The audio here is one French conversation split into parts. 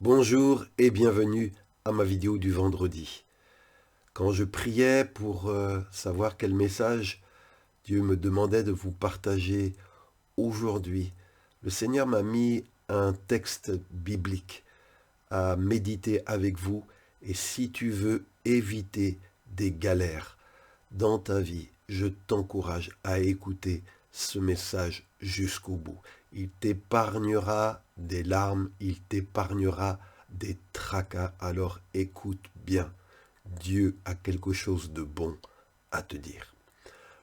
Bonjour et bienvenue à ma vidéo du vendredi. Quand je priais pour savoir quel message Dieu me demandait de vous partager aujourd'hui, le Seigneur m'a mis un texte biblique à méditer avec vous. Et si tu veux éviter des galères dans ta vie, je t'encourage à écouter ce message jusqu'au bout. Il t'épargnera des larmes, il t'épargnera des tracas. Alors écoute bien, Dieu a quelque chose de bon à te dire.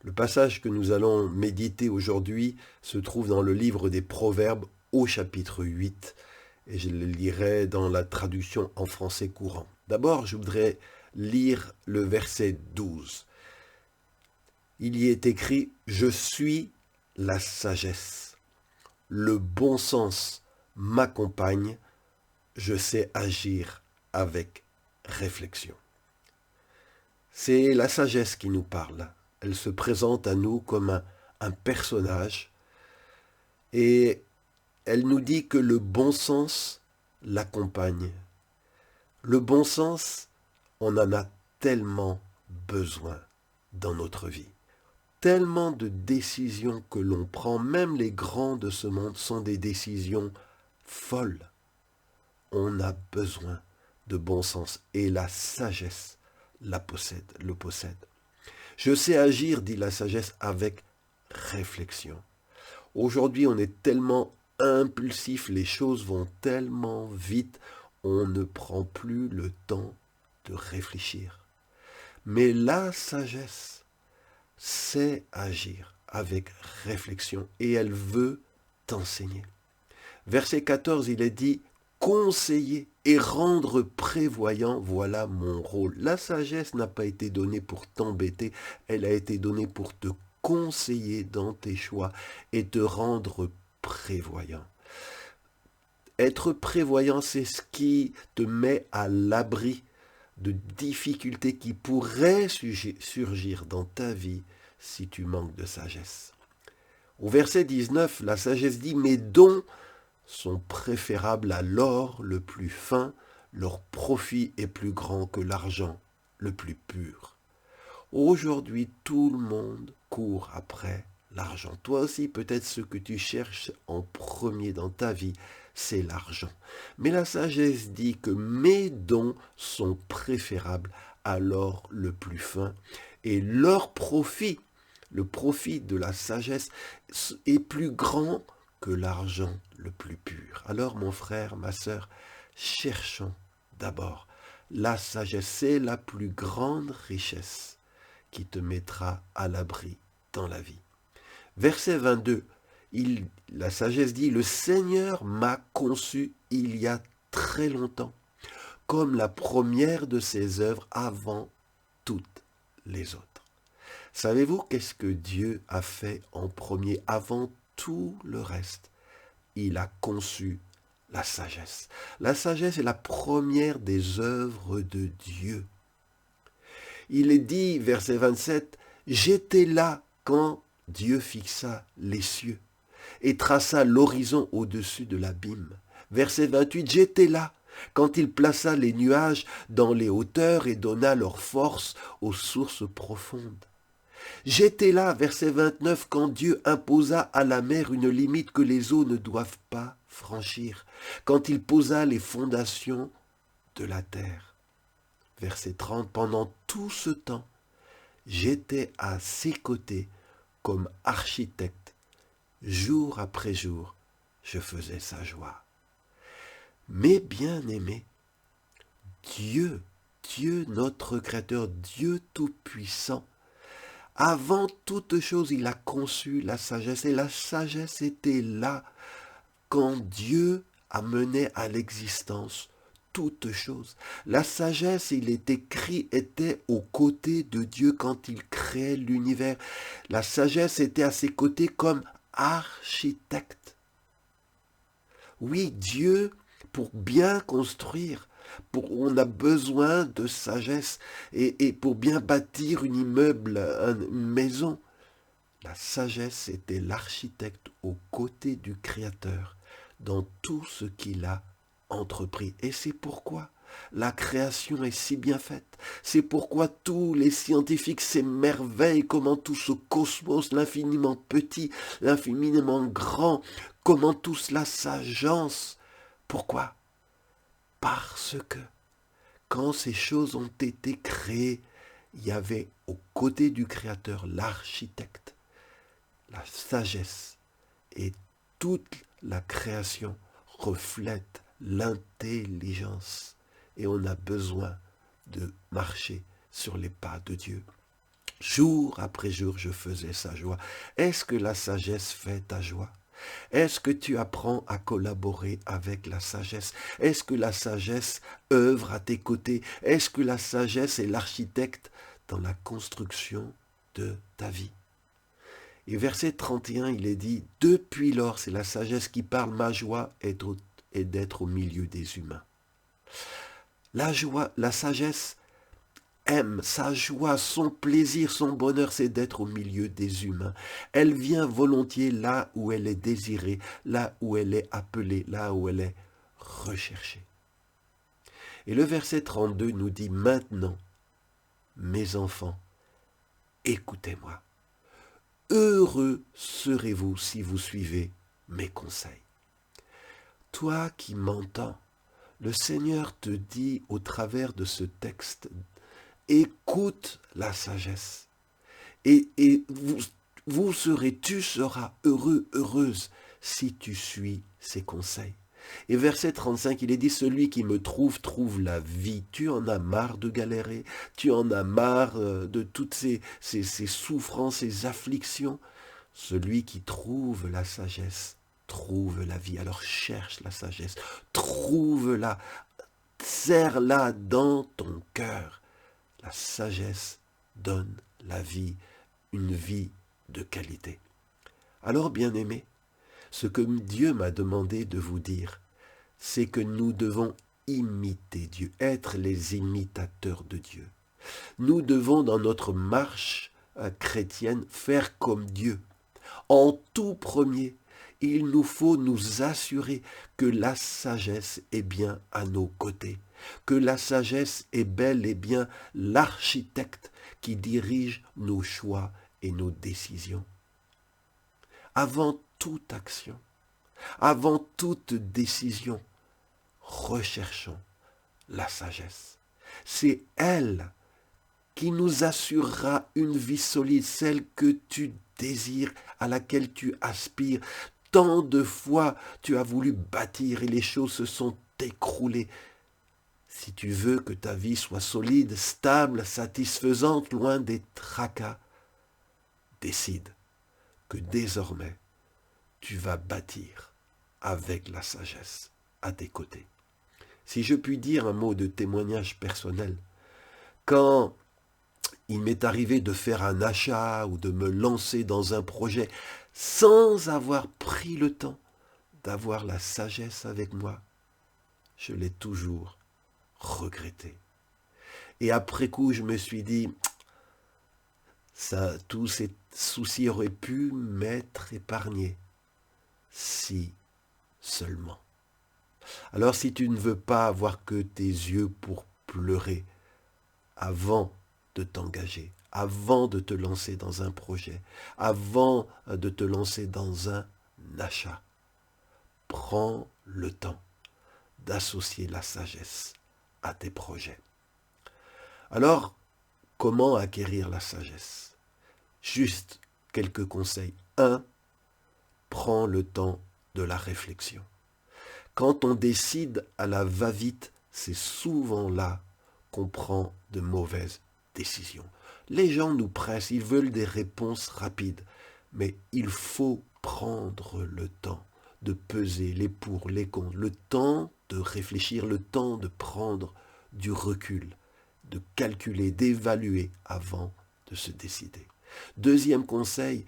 Le passage que nous allons méditer aujourd'hui se trouve dans le livre des Proverbes au chapitre 8 et je le lirai dans la traduction en français courant. D'abord, je voudrais lire le verset 12. Il y est écrit « Je suis la sagesse. Le bon sens m'accompagne. Je sais agir avec réflexion. » C'est la sagesse qui nous parle. Elle se présente à nous comme un personnage et elle nous dit que le bon sens l'accompagne. Le bon sens, on en a tellement besoin dans notre vie. Tellement de décisions que l'on prend, même les grands de ce monde, sont des décisions folles. On a besoin de bon sens et la sagesse le possède. Je sais agir, dit la sagesse, avec réflexion. Aujourd'hui, on est tellement impulsif, les choses vont tellement vite, on ne prend plus le temps de réfléchir. Mais la sagesse sait agir avec réflexion et elle veut t'enseigner. Verset 14, il est dit « Conseiller et rendre prévoyant, voilà mon rôle. » La sagesse n'a pas été donnée pour t'embêter, elle a été donnée pour te conseiller dans tes choix et te rendre prévoyant. Être prévoyant, c'est ce qui te met à l'abri de difficultés qui pourraient surgir dans ta vie si tu manques de sagesse. Au verset 19, la sagesse dit « Mes dons sont préférables à l'or le plus fin, leur profit est plus grand que l'argent le plus pur. » Aujourd'hui, tout le monde court après l'argent. Toi aussi, peut-être ce que tu cherches en premier dans ta vie, c'est l'argent. Mais la sagesse dit que mes dons sont préférables à l'or le plus fin et leur profit, le profit de la sagesse, est plus grand que l'argent le plus pur. Alors, mon frère, ma sœur, cherchons d'abord la sagesse. C'est la plus grande richesse qui te mettra à l'abri dans la vie. Verset 22, la sagesse dit « Le Seigneur m'a conçu il y a très longtemps, comme la première de ses œuvres avant toutes les autres. » Savez-vous qu'est-ce que Dieu a fait en premier avant tout le reste? Il a conçu la sagesse. La sagesse est la première des œuvres de Dieu. Il est dit, verset 27, « J'étais là quand Dieu fixa les cieux et traça l'horizon au-dessus de l'abîme. » Verset 28, « J'étais là quand il plaça les nuages dans les hauteurs et donna leur force aux sources profondes. » J'étais là, verset 29, quand Dieu imposa à la mer une limite que les eaux ne doivent pas franchir, quand il posa les fondations de la terre. Verset 30, pendant tout ce temps, j'étais à ses côtés comme architecte. Jour après jour, je faisais sa joie. Mais bien-aimés, Dieu notre Créateur, Dieu Tout-Puissant, avant toute chose, il a conçu la sagesse. Et la sagesse était là quand Dieu a mené à l'existence toute chose. La sagesse, il est écrit, était aux côtés de Dieu quand il créait l'univers. La sagesse était à ses côtés comme architecte. Oui, Dieu, pour bien construire, on a besoin de sagesse et pour bien bâtir un immeuble, une maison. La sagesse était l'architecte aux côtés du Créateur dans tout ce qu'il a entrepris. Et c'est pourquoi la création est si bien faite. C'est pourquoi tous les scientifiques s'émerveillent comment tout ce cosmos, l'infiniment petit, l'infiniment grand, comment tout cela s'agence. Pourquoi? Parce que quand ces choses ont été créées, il y avait aux côtés du Créateur l'architecte, la sagesse, et toute la création reflète l'intelligence. Et on a besoin de marcher sur les pas de Dieu. Jour après jour, je faisais sa joie. Est-ce que la sagesse fait ta joie? Est-ce que tu apprends à collaborer avec la sagesse? Est-ce que la sagesse œuvre à tes côtés? Est-ce que la sagesse est l'architecte dans la construction de ta vie? Et verset 31, il est dit, « Depuis lors, c'est la sagesse qui parle, ma joie est d'être au milieu des humains. » La joie, la sagesse aime, sa joie, son plaisir, son bonheur, c'est d'être au milieu des humains. Elle vient volontiers là où elle est désirée, là où elle est appelée, là où elle est recherchée. Et le verset 32 nous dit, « Maintenant, mes enfants, écoutez-moi. Heureux serez-vous si vous suivez mes conseils. » Toi qui m'entends, le Seigneur te dit au travers de ce texte, écoute la sagesse. Et tu seras heureux, heureuse, si tu suis ses conseils. Et verset 35, il est dit, celui qui me trouve, trouve la vie. Tu en as marre de galérer, tu en as marre de toutes ces souffrances, ces afflictions. Celui qui trouve la sagesse, trouve la vie. Alors cherche la sagesse, trouve-la, serre-la dans ton cœur. La sagesse donne la vie, une vie de qualité. Alors, bien-aimés, ce que Dieu m'a demandé de vous dire, c'est que nous devons imiter Dieu, être les imitateurs de Dieu. Nous devons, dans notre marche chrétienne, faire comme Dieu. En tout premier, il nous faut nous assurer que la sagesse est bien à nos côtés, que la sagesse est bel et bien l'architecte qui dirige nos choix et nos décisions. Avant toute action, avant toute décision, recherchons la sagesse. C'est elle qui nous assurera une vie solide, celle que tu désires, à laquelle tu aspires. Tant de fois tu as voulu bâtir et les choses se sont écroulées. Si tu veux que ta vie soit solide, stable, satisfaisante, loin des tracas, décide que désormais tu vas bâtir avec la sagesse à tes côtés. Si je puis dire un mot de témoignage personnel, quand il m'est arrivé de faire un achat ou de me lancer dans un projet sans avoir pris le temps d'avoir la sagesse avec moi, je l'ai toujours regretté. Et après coup, je me suis dit, tous ces soucis auraient pu m'être épargnés, si seulement. Alors si tu ne veux pas avoir que tes yeux pour pleurer avant de t'engager, avant de te lancer dans un projet, avant de te lancer dans un achat, prends le temps d'associer la sagesse à tes projets. Alors, comment acquérir la sagesse? Juste quelques conseils. 1. Prends le temps de la réflexion. Quand on décide à la va-vite, c'est souvent là qu'on prend de mauvaises décisions. Les gens nous pressent, ils veulent des réponses rapides, mais il faut prendre le temps de peser les pour, les contre, le temps de réfléchir, le temps de prendre du recul, de calculer, d'évaluer avant de se décider. Deuxième conseil,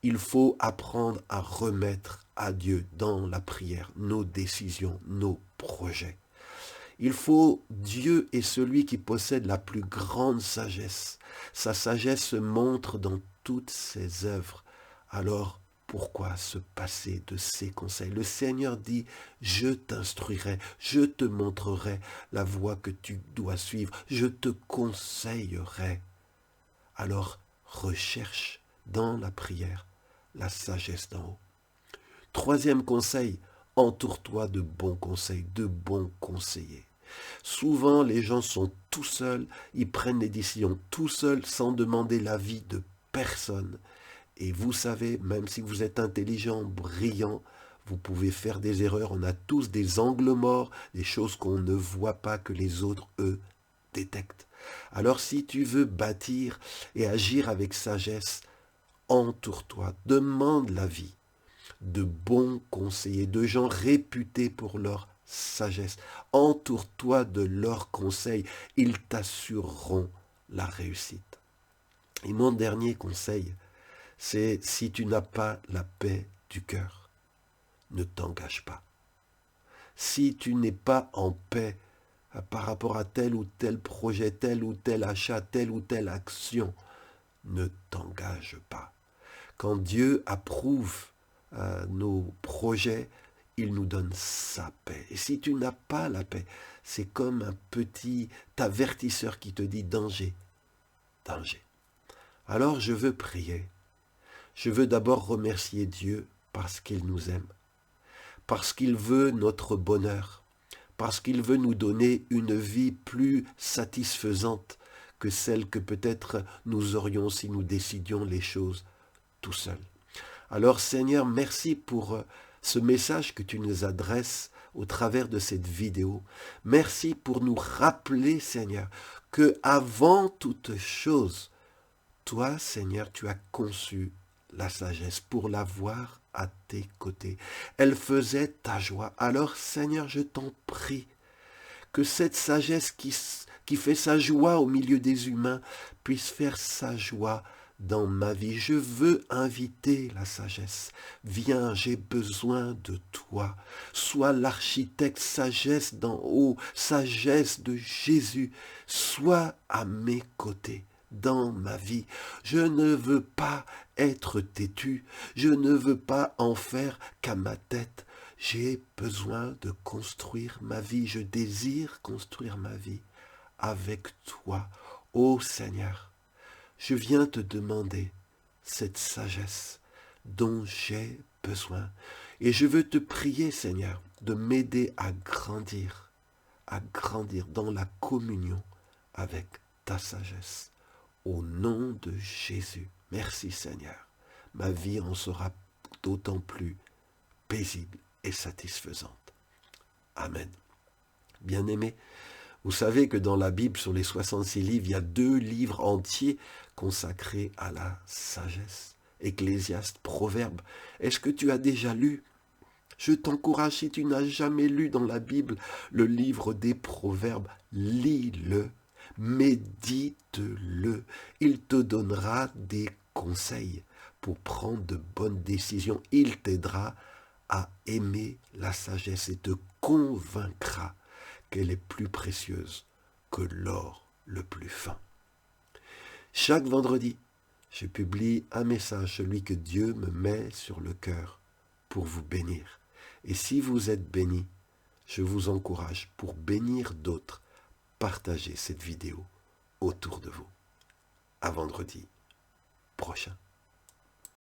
il faut apprendre à remettre à Dieu dans la prière nos décisions, nos projets. Dieu est celui qui possède la plus grande sagesse. Sa sagesse se montre dans toutes ses œuvres. Alors, Pourquoi se passer de ces conseils? Le Seigneur dit, je t'instruirai, je te montrerai la voie que tu dois suivre, je te conseillerai. Alors recherche dans la prière la sagesse d'en haut. Troisième conseil, entoure-toi de bons conseils, de bons conseillers. Souvent, les gens sont tout seuls, ils prennent les décisions tout seuls sans demander l'avis de personne. Et vous savez, même si vous êtes intelligent, brillant, vous pouvez faire des erreurs. On a tous des angles morts, des choses qu'on ne voit pas que les autres, eux, détectent. Alors si tu veux bâtir et agir avec sagesse, entoure-toi, demande l'avis de bons conseillers, de gens réputés pour leur sagesse. Entoure-toi de leurs conseils, ils t'assureront la réussite. Et mon dernier conseil, c'est si tu n'as pas la paix du cœur, ne t'engage pas. Si tu n'es pas en paix par rapport à tel ou tel projet, tel ou tel achat, telle ou telle action, ne t'engage pas. Quand Dieu approuve nos projets, il nous donne sa paix. Et si tu n'as pas la paix, c'est comme un petit avertisseur qui te dit danger, danger. Alors je veux prier. Je veux d'abord remercier Dieu parce qu'il nous aime, parce qu'il veut notre bonheur, parce qu'il veut nous donner une vie plus satisfaisante que celle que peut-être nous aurions si nous décidions les choses tout seuls. Alors Seigneur, merci pour ce message que tu nous adresses au travers de cette vidéo. Merci pour nous rappeler, Seigneur, que avant toute chose, toi, Seigneur, tu as conçu la sagesse pour l'avoir à tes côtés. Elle faisait ta joie. Alors, Seigneur, je t'en prie, que cette sagesse qui fait sa joie au milieu des humains puisse faire sa joie dans ma vie. Je veux inviter la sagesse. Viens, j'ai besoin de toi. Sois l'architecte, sagesse d'en haut, sagesse de Jésus. Sois à mes côtés dans ma vie. Je ne veux pas être têtu. Je ne veux pas en faire qu'à ma tête. J'ai besoin de construire ma vie. Je désire construire ma vie avec toi. Ô Seigneur, je viens te demander cette sagesse dont j'ai besoin. Et je veux te prier, Seigneur, de m'aider à grandir dans la communion avec ta sagesse. Au nom de Jésus, merci Seigneur. Ma vie en sera d'autant plus paisible et satisfaisante. Amen. Bien-aimés, vous savez que dans la Bible, sur les 66 livres, il y a 2 livres entiers consacrés à la sagesse. Ecclésiaste, Proverbes. Est-ce que tu as déjà lu? Je t'encourage, si tu n'as jamais lu dans la Bible le livre des Proverbes, lis-le, médite-le. Il te donnera des conseils pour prendre de bonnes décisions. Il t'aidera à aimer la sagesse et te convaincra qu'elle est plus précieuse que l'or le plus fin. Chaque vendredi, je publie un message, celui que Dieu me met sur le cœur pour vous bénir. Et si vous êtes bénis, je vous encourage pour bénir d'autres, partagez cette vidéo autour de vous. À vendredi prochain.